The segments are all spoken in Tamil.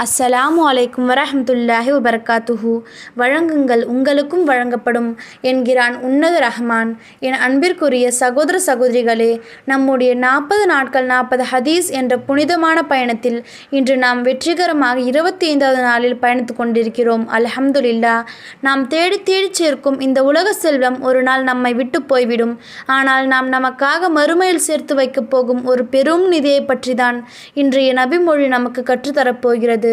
அஸ்ஸலாமு அலைக்கும் வரஹ்மத்துல்லாஹி வபரகாத்துஹு. வழங்குங்கள் உங்களுக்கும் வழங்கப்படும் என்கிறான் உன்னத ரஹ்மான். என் அன்பிற்குரிய சகோதர சகோதரிகளே, நம்முடைய 40 நாட்கள் 40 ஹதீஸ் என்ற புனிதமான பயணத்தில் இன்று நாம் வெற்றிகரமாக 25வது நாளில் பயணித்து கொண்டிருக்கிறோம். அல்ஹம்துலில்லாஹ். நாம் தேடி தேடி சேர்க்கும் இந்த உலக செல்வம் ஒரு நாள் நம்மை விட்டு போய்விடும். ஆனால் நாம் நமக்காக மறுமையில் சேர்த்து வைக்கப் போகும் ஒரு பெரும் நிதியை பற்றிதான் இன்றைய நபிமொழி நமக்கு கற்றுத்தரப்போகிறது.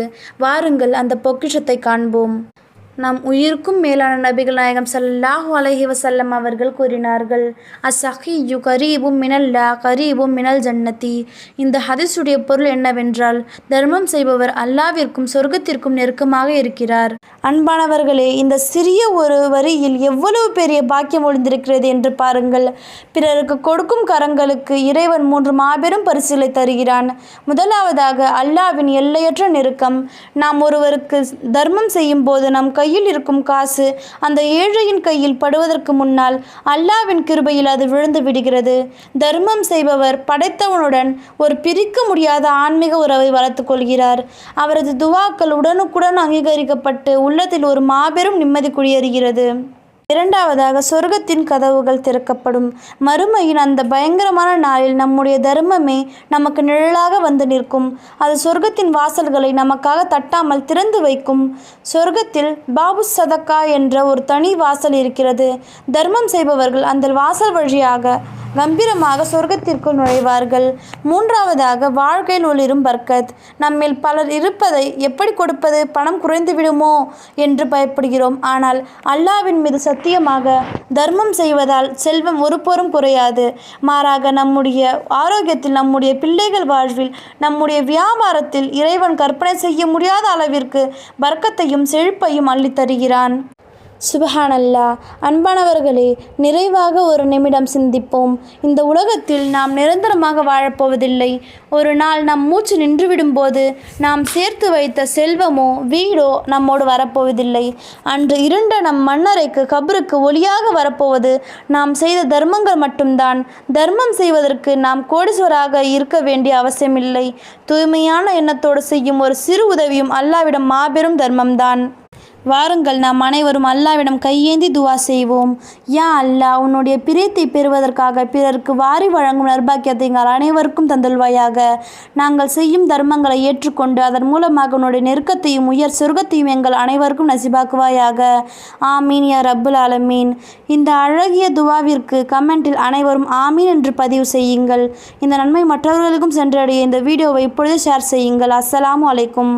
வாருங்கள் அந்த பொக்கிஷத்தை காண்போம். நம் உயிருக்கும் மேலான நபிகள் நாயகம் ஸல்லல்லாஹு அலைஹி வஸல்லம் அவர்கள் கூறினார்கள், அஸ்ஸஹிய்யு கரீபும் மினல்லா கரீபும் மினல் ஜன்னதி. இந்த ஹதீஸுடைய பொருள் என்னவென்றால், தர்மம் செய்பவர் அல்லாவிற்கும் சொர்க்கத்திற்கும் நெருக்கமாக இருக்கிறார். அன்பானவர்களே, இந்த சிறிய ஒரு வரியில் எவ்வளவு பெரிய பாக்கியம் ஒளிந்திருக்கிறது என்று பாருங்கள். பிறருக்கு கொடுக்கும் கரங்களுக்கு இறைவன் 3 மாபெரும் பரிசுகளை தருகிறான். முதலாவதாக அல்லாவின் எல்லையற்ற நெருக்கம். நாம் ஒருவருக்கு தர்மம் செய்யும் போது நம் கையில் இருக்கும் காசு அந்த ஏழையின் கையில் படுவதற்கு முன்னால் அல்லாவின் கிருபையில் அது விழுந்து விடுகிறது. தர்மம் செய்பவர் படைத்தவனுடன் ஒரு பிரிக்க முடியாத ஆன்மீக உறவை வளர்த்து கொள்கிறார். அவரது துவாக்கள் உடனுக்குடன் அங்கீகரிக்கப்பட்டு உள்ளத்தில் ஒரு மாபெரும் நிம்மதி குடியேறுகிறது. இரண்டாவதாக, சொர்க்கத்தின் கதவுகள் திறக்கப்படும். மறுமையின் அந்த பயங்கரமான நாளில் நம்முடைய தர்மமே நமக்கு நிழலாக வந்து நிற்கும். அது சொர்க்கத்தின் வாசல்களை நமக்காக தட்டாமல் திறந்து வைக்கும். சொர்க்கத்தில் பாபு சதக்கா என்ற ஒரு தனி வாசல் இருக்கிறது. தர்மம் செய்பவர்கள் அந்த வாசல் வழியாக கம்பீரமாக சொர்க்கத்திற்குள் நுழைவார்கள். மூன்றாவதாக, வாழ்க்கையில் ஒளிரும் பர்க்கத். நம்மில் பலர் இருப்பதை எப்படி கொடுப்பது, பணம் குறைந்து விடுமோ என்று பயப்படுகிறோம். ஆனால் அல்லாவின் மீது சத்தியமாக, தர்மம் செய்வதால் செல்வம் ஒருபோதும் குறையாது. மாறாக நம்முடைய ஆரோக்கியத்தில், நம்முடைய பிள்ளைகள் வாழ்வில், நம்முடைய வியாபாரத்தில் இறைவன் கற்பனை செய்ய முடியாத அளவிற்கு பர்க்கத்தையும் செழிப்பையும் அள்ளித் தருகிறான். சுப்ஹானல்லாஹ். அன்பானவர்களே, நிறைவாக ஒரு நிமிடம் சிந்திப்போம். இந்த உலகத்தில் நாம் நிரந்தரமாக வாழப்போவதில்லை. ஒரு நாள் நம் மூச்சு நின்றுவிடும் போது நாம் சேர்த்து வைத்த செல்வமோ வீடோ நம்மோடு வரப்போவதில்லை. அன்று இருண்ட நம் மண்ணறைக்கு கபருக்கு ஒளியாக வரப்போவது நாம் செய்த தர்மங்கள் மட்டும்தான். தர்மம் செய்வதற்கு நாம் கோடீஸ்வராக இருக்க வேண்டிய அவசியமில்லை. தூய்மையான எண்ணத்தோடு செய்யும் ஒரு சிறு உதவியும் அல்லாவிடம் மாபெரும் தர்மம்தான். வாருங்கள் நாம் அனைவரும் அல்லாவிடம் கையேந்தி துவா செய்வோம். யா அல்லாஹ், உன்னுடைய பிரியத்தை பெறுவதற்காக பிறருக்கு வாரி வழங்கும் நற்பாக்கியத்தை எங்கள் அனைவருக்கும் தந்தல்வாயாக. நாங்கள் செய்யும் தர்மங்களை ஏற்றுக்கொண்டு அதன் மூலமாக உன்னுடைய நெருக்கத்தையும் உயர் சொர்க்கத்தையும் எங்கள் அனைவருக்கும் நசிபாக்குவாயாக. ஆமீன் யா ரப்புல் ஆலமீன். இந்த அழகிய துவாவிற்கு கமெண்டில் அனைவரும் ஆமீன் என்று பதிவு செய்யுங்கள். இந்த நன்மை மற்றவர்களுக்கும் சென்றடைய இந்த வீடியோவை இப்பொழுது ஷேர் செய்யுங்கள். அஸ்ஸலாமு அலைக்கும்.